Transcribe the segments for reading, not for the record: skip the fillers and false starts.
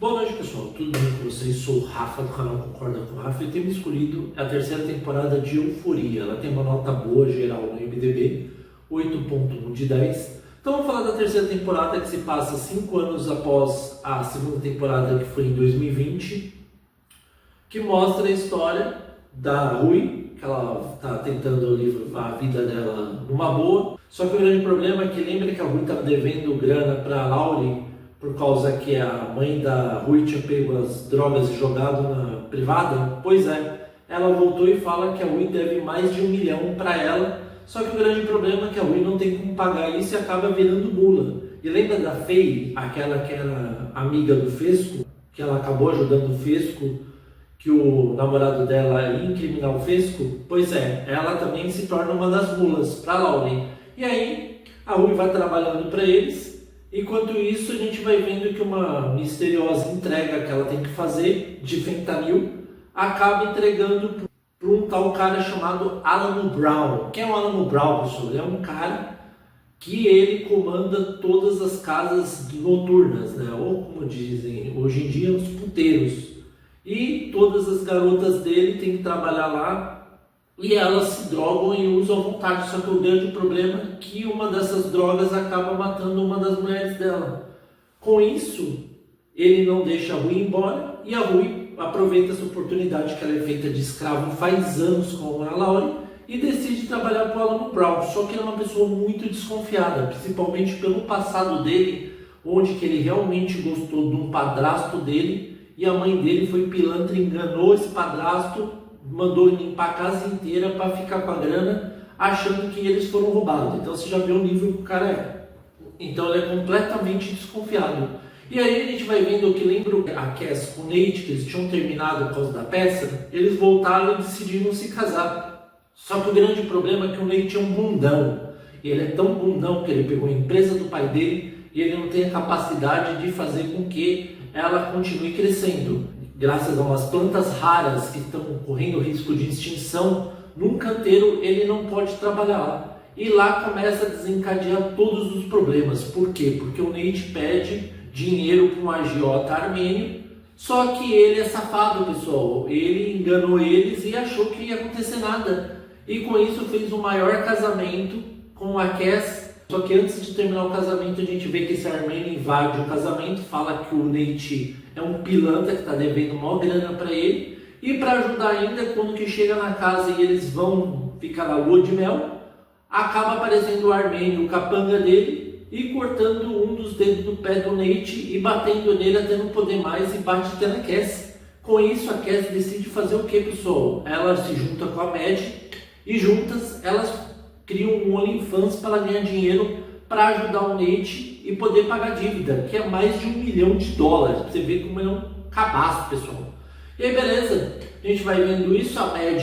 Boa noite, pessoal, tudo bem com vocês? Sou o Rafa do canal Concorda com o Rafa e temos escolhido a terceira temporada de Euforia. Ela tem uma nota boa geral no IMDb, 8.1 de 10. Então vamos falar da terceira temporada, que se passa 5 anos após a segunda temporada, que foi em 2020, que mostra a história da Rui, que ela está tentando levar a vida dela numa boa. Só que o grande problema é que lembra que a Rui estava devendo grana para a Laurie, por causa que a mãe da Rui tinha pego as drogas e jogado na privada? Pois é, ela voltou e fala que a Rui deve mais de 1 milhão para ela, só que o grande problema é que a Rui não tem como pagar isso e acaba virando mula. E lembra da Faye, aquela que era amiga do Fesco, que ela acabou ajudando o Fesco, que o namorado dela ia incriminar o Fesco? Pois é, ela também se torna uma das mulas para a Laurie. E aí a Rui vai trabalhando para eles. Enquanto isso, a gente vai vendo que uma misteriosa entrega que ela tem que fazer de fentanil acaba entregando para um tal cara chamado Alamo Brown. Quem é o Alamo Brown, pessoal? Ele é um cara que ele comanda todas as casas noturnas, né? Ou como dizem hoje em dia, os puteiros. E todas as garotas dele têm que trabalhar lá e elas se drogam e usam à vontade. Só que o grande problema é que uma dessas drogas acaba matando uma das mulheres dela. Com isso, ele não deixa a Rui ir embora e a Rui aproveita essa oportunidade que ela é feita de escravo faz anos com a Laurie e decide trabalhar para o Alamo Brown. Só que ele é uma pessoa muito desconfiada, principalmente pelo passado dele, onde que ele realmente gostou de um padrasto dele e a mãe dele foi pilantra, enganou esse padrasto, mandou limpar a casa inteira para ficar com a grana, achando que eles foram roubados. Então você já vê o nível que o cara é. Então ele é completamente desconfiado. E aí a gente vai vendo que lembra a Cass com o Nate, que eles tinham terminado por causa da peça, eles voltaram e decidiram se casar. Só que o grande problema é que o Nate é um bundão. E ele é tão bundão que ele pegou a empresa do pai dele e ele não tem a capacidade de fazer com que ela continue crescendo. Graças a umas plantas raras que estão correndo risco de extinção, num canteiro ele não pode trabalhar lá. E lá começa a desencadear todos os problemas. Por quê? Porque o Nate pede dinheiro para um agiota armênio, só que ele é safado, pessoal. Ele enganou eles e achou que ia acontecer nada. E com isso fez o maior casamento com a Cass. Só que antes de terminar o casamento, a gente vê que esse armênio invade o casamento, fala que o Nate é um pilantra que está devendo uma grana para ele. E para ajudar ainda, quando que chega na casa e eles vão ficar na lua de mel, acaba aparecendo o armênio, o capanga dele, e cortando um dos dedos do pé do Nate e batendo nele até não poder mais e bate até na Cass. Com isso, a Cass decide fazer o que, pessoal? Ela se junta com a Mad e juntas elas criam um OnlyFans para ganhar dinheiro para ajudar o Nate e poder pagar a dívida, que é mais de $1 milhão. Você vê como é um cabaço, pessoal. E aí, beleza, a gente vai vendo isso, a Mad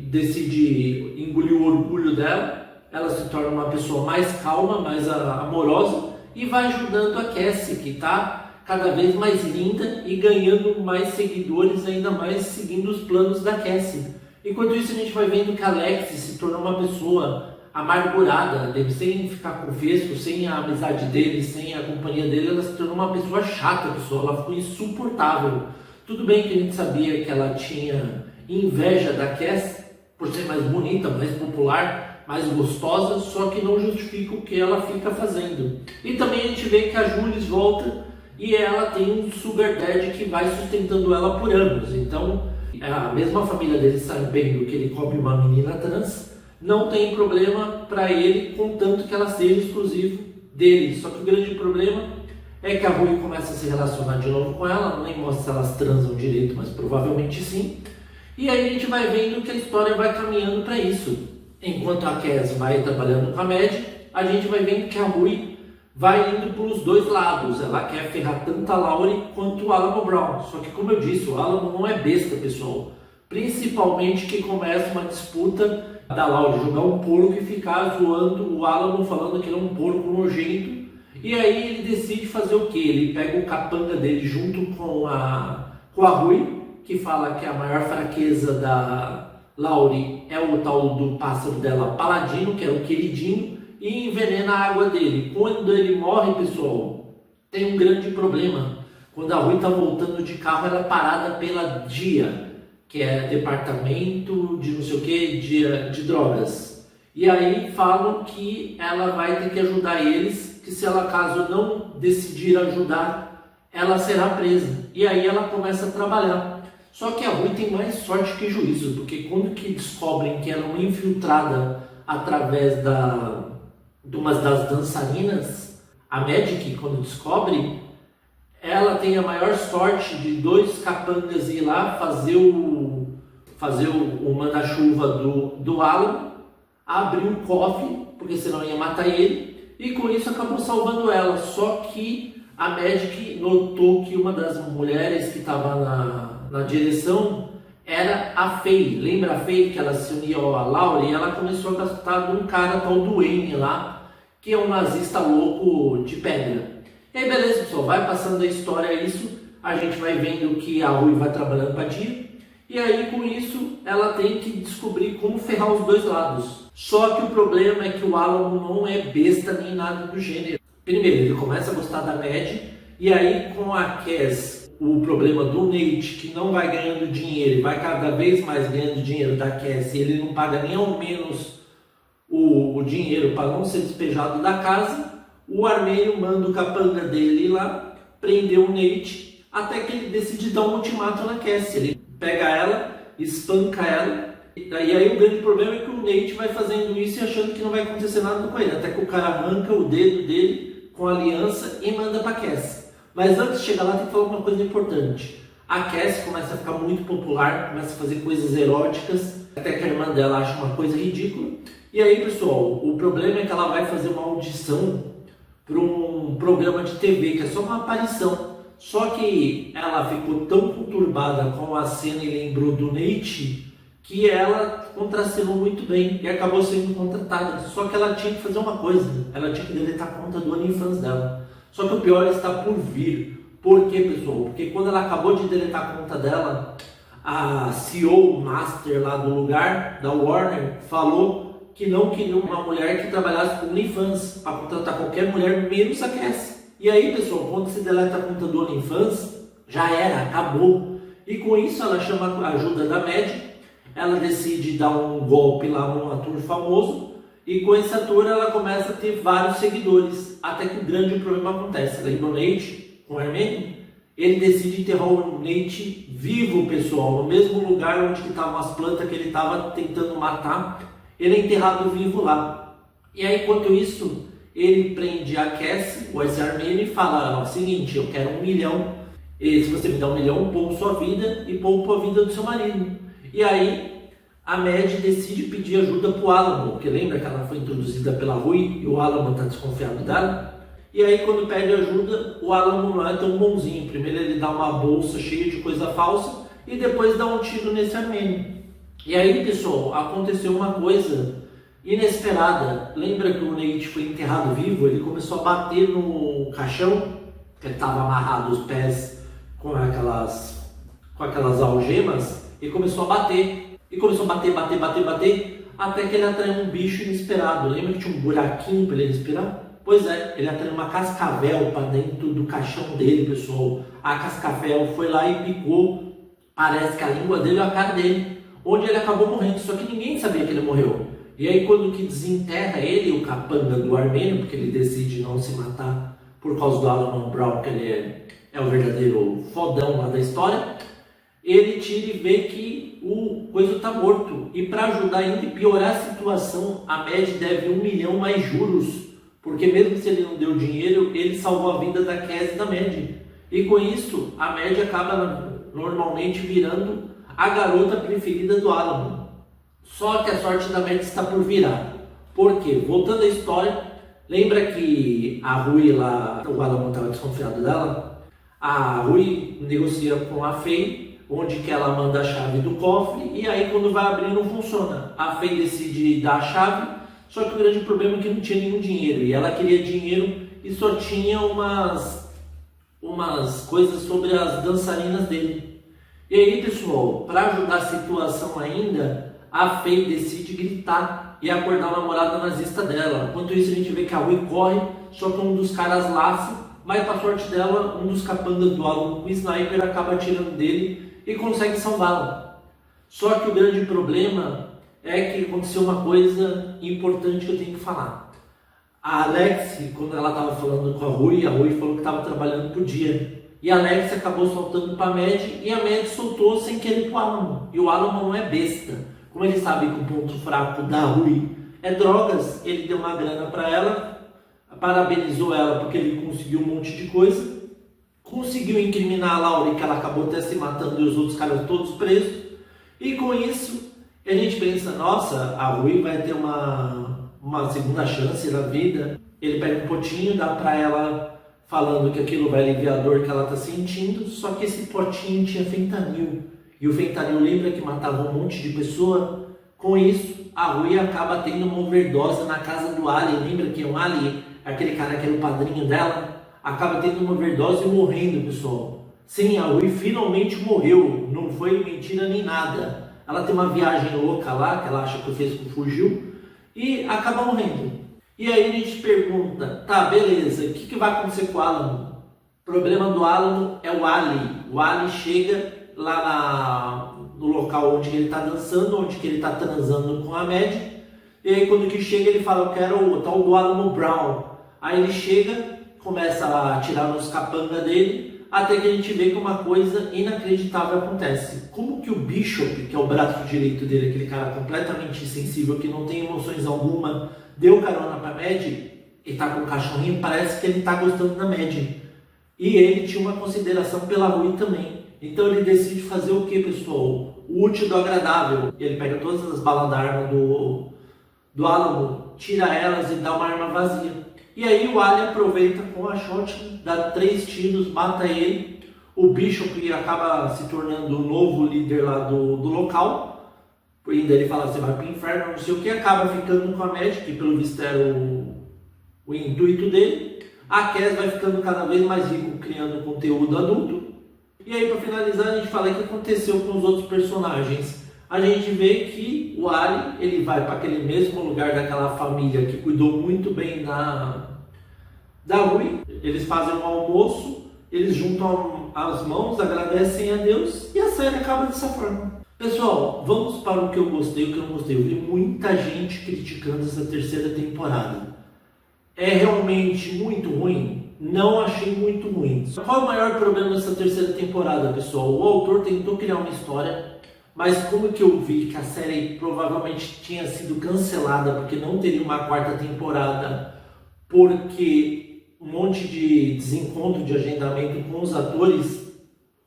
decide engolir o orgulho dela, ela se torna uma pessoa mais calma, mais amorosa e vai ajudando a Cassie, que está cada vez mais linda e ganhando mais seguidores, ainda mais seguindo os planos da Cassie. Enquanto isso, a gente vai vendo que a Alex se tornou uma pessoa amargurada, sem ficar com o Fesco, sem a amizade dele, sem a companhia dele, ela se tornou uma pessoa chata, pessoal. Ela ficou insuportável. Tudo bem que a gente sabia que ela tinha inveja da Cass por ser mais bonita, mais popular, mais gostosa, só que não justifica o que ela fica fazendo. E também a gente vê que a Jules volta e ela tem um sugar daddy que vai sustentando ela por anos. Então, a mesma família dele sabendo que ele come uma menina trans, não tem problema para ele, contanto que ela seja exclusivo dele. Só que o grande problema é que a Rui começa a se relacionar de novo com ela, nem mostra se elas transam direito, mas provavelmente sim. E aí a gente vai vendo que a história vai caminhando para isso. Enquanto a Cass vai trabalhando com a Mad, a gente vai vendo que a Rui vai indo para os dois lados. Ela quer ferrar tanto a Laurie quanto o Alamo Brown. Só que, como eu disse, o Alamo não é besta, pessoal. Principalmente que começa uma disputa da Laurie jogar um porco e ficar zoando o Alamo, falando que ele é um porco nojento. E aí ele decide fazer o que? Ele pega o capanga dele junto com a Rui, que fala que a maior fraqueza da Laurie é o tal do pássaro dela, Paladino, que é o queridinho, e envenena a água dele. Quando ele morre, pessoal, tem um grande problema, Quando a Rui tá voltando de carro, ela é parada pela DIA, que é Departamento de não sei o que, de drogas. E aí falam que ela vai ter que ajudar eles, que se ela caso não decidir ajudar, ela será presa. E aí ela começa a trabalhar. Só que a Rui tem mais sorte que juízo, porque quando que descobrem que ela é uma infiltrada através de uma das dançarinas, a Magic, quando descobre, ela tem a maior sorte de 2 capangas ir lá fazer o manda-chuva do Alan, abrir um cofre, porque senão ia matar ele, e com isso acabou salvando ela. Só que a Magic notou que uma das mulheres que estava na direção era a Faye. Lembra a Faye que ela se uniu a Laura? E ela começou a gostar de um cara tal do Wayne lá, que é um nazista louco de pedra. E aí beleza, pessoal, vai passando a história isso, a gente vai vendo que a Rui vai trabalhando para dia, e aí com isso ela tem que descobrir como ferrar os dois lados. Só que o problema é que o Alan não é besta nem nada do gênero. Primeiro, ele começa a gostar da Mad, e aí com a Cass, o problema do Nate, que não vai ganhando dinheiro, vai cada vez mais ganhando dinheiro da Cass, e ele não paga nem ao menos o dinheiro para não ser despejado da casa, o Armênio manda o capanga dele ir lá, prender o Nate, até que ele decide dar um ultimato na Cassie. Ele pega ela, espanca ela, e aí o grande problema é que o Nate vai fazendo isso e achando que não vai acontecer nada com ele, até que o cara arranca o dedo dele com a aliança e manda para Cassie. Mas antes de chegar lá tem que falar uma coisa importante. A Cassie começa a ficar muito popular, começa a fazer coisas eróticas, até que a irmã dela acha uma coisa ridícula. E aí, pessoal, o problema é que ela vai fazer uma audição para um programa de TV, que é só uma aparição. Só que ela ficou tão conturbada com a cena e lembrou do Nate, que ela contracenou muito bem e acabou sendo contratada. Só que ela tinha que fazer uma coisa, ela tinha que deletar a conta do OnlyFans dela. Só que o pior está por vir. Por quê, pessoal? Porque quando ela acabou de deletar a conta dela, a CEO Master lá do lugar, da Warner, falou que não queria uma mulher que trabalhasse com OnlyFans, para contratar qualquer mulher, menos a Cassie. E aí, pessoal, quando se deleta a conta do OnlyFans, já era, acabou. E com isso ela chama a ajuda da Mad, ela decide dar um golpe lá num ator famoso, e com esse ator ela começa a ter vários seguidores, até que o grande problema acontece. Lembra o Nate, com o Armênio? Ele decide enterrar o Nate vivo, pessoal, no mesmo lugar onde estavam as plantas que ele estava tentando matar. Ele é enterrado vivo lá. E aí, enquanto isso, ele prende a Cassie, o Armênio, e fala: ó, seguinte, eu quero 1 milhão. E se você me dá 1 milhão, eu poupo sua vida e poupo a vida do seu marido. E aí, a Mad decide pedir ajuda pro Alamo, porque lembra que ela foi introduzida pela Rui e o Alamo está desconfiado dela? E aí, quando pede ajuda, o Alamo não é tão bonzinho. Primeiro ele dá uma bolsa cheia de coisa falsa e depois dá um tiro nesse Armênio. E aí, pessoal, aconteceu uma coisa inesperada. Lembra que o Nate foi enterrado vivo? Ele começou a bater no caixão, que ele estava amarrado os pés com aquelas algemas, e começou a bater. E começou a bater, até que ele atraiu um bicho inesperado. Lembra que tinha um buraquinho para ele respirar? Pois é, ele atraiu uma cascavel para dentro do caixão dele, pessoal. A cascavel foi lá e picou, parece que a língua dele ou a cara dele, onde ele acabou morrendo, só que ninguém sabia que ele morreu. E aí quando que desenterra ele, o capanga do Armênio, porque ele decide não se matar por causa do Alan Brown, que ele é o verdadeiro fodão lá da história, ele tira e vê que o coisa está morto. E para ajudar ainda e piorar a situação, a Mad deve 1 milhão mais juros, porque mesmo se ele não deu dinheiro, ele salvou a vida da Cassie e da Mad. E com isso, a Mad acaba normalmente virando a garota preferida do Alan. Só que a sorte da Mad está por virar. Por quê? Voltando à história, lembra que a Rui lá, o Alan estava desconfiado dela? A Rui negocia com a Faye, onde que ela manda a chave do cofre, e aí quando vai abrir não funciona. A Faye decide dar a chave, só que o grande problema é que não tinha nenhum dinheiro, e ela queria dinheiro e só tinha umas coisas sobre as dançarinas dele. E aí, pessoal, para ajudar a situação ainda, a Faye decide gritar e acordar o namorado nazista dela. Enquanto isso, a gente vê que a Rui corre, só que um dos caras laça mas para sorte dela, um dos capangas do Alan com o sniper acaba atirando dele e consegue salvá-lo. Só que o grande problema é que aconteceu uma coisa importante que eu tenho que falar. A Alex, quando ela estava falando com a Rui falou que estava trabalhando por dia. E a Alex acabou soltando para a Mad e a Mad soltou sem querer para o Alamo. E o Alamo não é besta. Como ele sabe que o ponto fraco da Rui é drogas, ele deu uma grana para ela, parabenizou ela porque ele conseguiu um monte de coisa, conseguiu incriminar a Laura, que ela acabou até se matando e os outros caras todos presos. E com isso, a gente pensa, nossa, a Rui vai ter uma segunda chance na vida. Ele pega um potinho, dá pra ela, falando que aquilo vai aliviar a dor que ela tá sentindo, só que esse potinho tinha fentanil. E o fentanil lembra que matava um monte de pessoa. Com isso, a Rui acaba tendo uma overdose na casa do Ali. Lembra que o Ali, aquele cara que era o padrinho dela, acaba tendo uma overdose e morrendo, pessoal. Sim, a Rui finalmente morreu, não foi mentira nem nada. Ela tem uma viagem louca lá, que ela acha que o Fesco fugiu, e acaba morrendo. E aí a gente pergunta, tá, beleza, o que vai acontecer com o Alamo? O problema do Alamo é o Ali. O Ali chega lá no local onde ele está dançando, onde ele está transando com a Mad, e aí quando que chega ele fala, eu quero o tal do Alamo Brown. Aí ele chega, começa a atirar nos capanga dele, até que a gente vê que uma coisa inacreditável acontece. Como que o Bishop, que é o braço direito dele, aquele cara completamente insensível, que não tem emoções alguma, deu carona pra Mad, e tá com o cachorrinho, parece que ele tá gostando da Mad. E ele tinha uma consideração pela Rui também. Então ele decide fazer o que, pessoal? O útil do agradável. Ele pega todas as balas da arma do Alamo, tira elas e dá uma arma vazia. E aí o Ali aproveita com a shot, dá 3 tiros, mata ele. O Bishop acaba se tornando o novo líder lá do local. E daí ele fala, você vai pro inferno, não sei o que. Acaba ficando com a Mad, que pelo visto era o intuito dele. A Cass vai ficando cada vez mais rico, criando conteúdo adulto. E aí para finalizar a gente fala o que aconteceu com os outros personagens. A gente vê que o Ali, ele vai para aquele mesmo lugar daquela família que cuidou muito bem da Rui. Eles fazem um almoço, eles juntam as mãos, agradecem a Deus e a série acaba dessa forma. Pessoal, vamos para o que eu gostei e o que eu não gostei. Eu vi muita gente criticando essa terceira temporada. É realmente muito ruim? Não achei muito ruim. Qual é o maior problema dessa terceira temporada, pessoal? O autor tentou criar uma história, mas como que eu vi que a série provavelmente tinha sido cancelada porque não teria uma quarta temporada, porque um monte de desencontro de agendamento com os atores,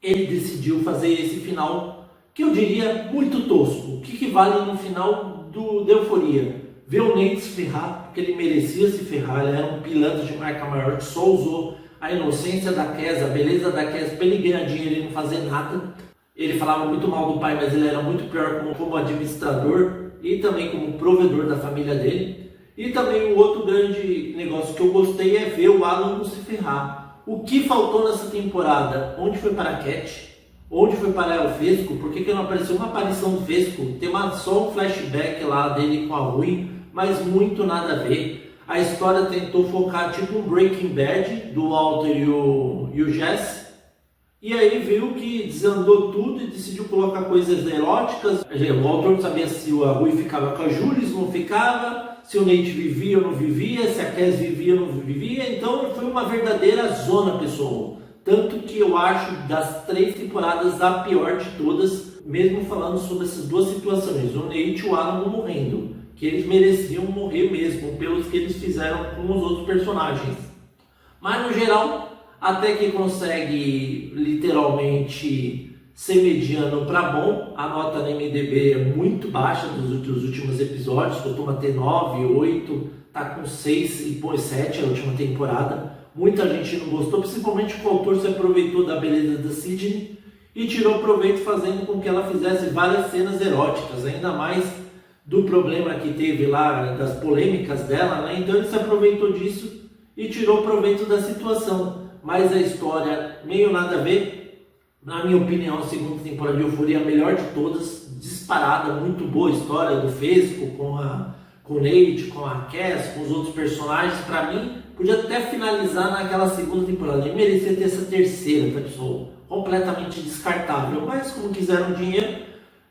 ele decidiu fazer esse final que eu diria muito tosco. O que vale no final de Euforia? Ver o Nate se ferrar, porque ele merecia se ferrar, ele era um pilantra de marca maior que só usou a inocência da Cass, a beleza da Cass para ele ganhar dinheiro e não fazer nada. Ele falava muito mal do pai, mas ele era muito pior como administrador e também como provedor da família dele. E também o outro grande negócio que eu gostei é ver o Alan se ferrar. O que faltou nessa temporada? Onde foi para a Cat? Onde foi parar o Fesco? Por que não apareceu uma aparição do Fesco? Tem só um flashback lá dele com a Rui, mas muito nada a ver. A história tentou focar tipo um Breaking Bad do Walter e o Jesse. E aí viu que desandou tudo e decidiu colocar coisas eróticas. O Walter não sabia se a Rui ficava com a Jules, não ficava, se o Nate vivia ou não vivia, se a Cass vivia ou não vivia. Então foi uma verdadeira zona, pessoal. Tanto que eu acho das 3 temporadas a pior de todas, mesmo falando sobre essas duas situações, o Nate e o Alan morrendo, que eles mereciam morrer mesmo, pelos que eles fizeram com os outros personagens. Mas no geral, até que consegue literalmente ser mediano para bom. A nota na MDB é muito baixa dos últimos episódios, costuma ter 9, 8, tá com 6 e põe 7 a última temporada. Muita gente não gostou, principalmente porque o autor se aproveitou da beleza da Sidney e tirou proveito fazendo com que ela fizesse várias cenas eróticas, ainda mais do problema que teve lá, das polêmicas dela, né? Então ele se aproveitou disso e tirou proveito da situação. Mas a história, meio nada a ver, na minha opinião, a segunda temporada de Euforia é a melhor de todas, disparada, muito boa a história do Fesco com com o Nate, com a Cass, com os outros personagens, pra mim, podia até finalizar naquela segunda temporada. Ele merecia ter essa terceira, pessoal, completamente descartável. Mas como quiseram dinheiro,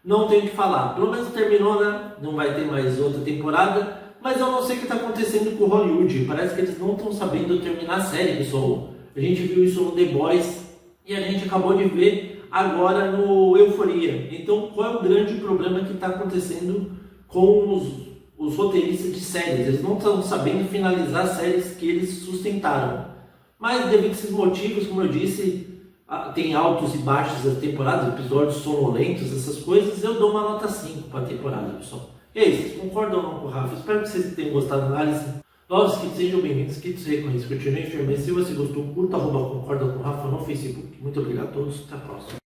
não tenho o que falar. Pelo menos terminou, né? Não vai ter mais outra temporada. Mas eu não sei o que está acontecendo com Hollywood. Parece que eles não estão sabendo terminar a série, pessoal. A gente viu isso no The Boys e a gente acabou de ver agora no Euphoria. Então, qual é o grande problema que está acontecendo com os roteiristas de séries? Eles não estão sabendo finalizar as séries que eles sustentaram. Mas devido a esses motivos, como eu disse, tem altos e baixos das temporadas, episódios sonolentos, essas coisas, eu dou uma nota 5 para a temporada, pessoal. E aí, vocês concordam ou não com o Rafa? Espero que vocês tenham gostado da análise. Novos inscritos, sejam bem-vindos, inscritos recorrentes, continuem firmes. Se você gostou, curta, concorda com o Rafa no Facebook. Muito obrigado a todos, até a próxima.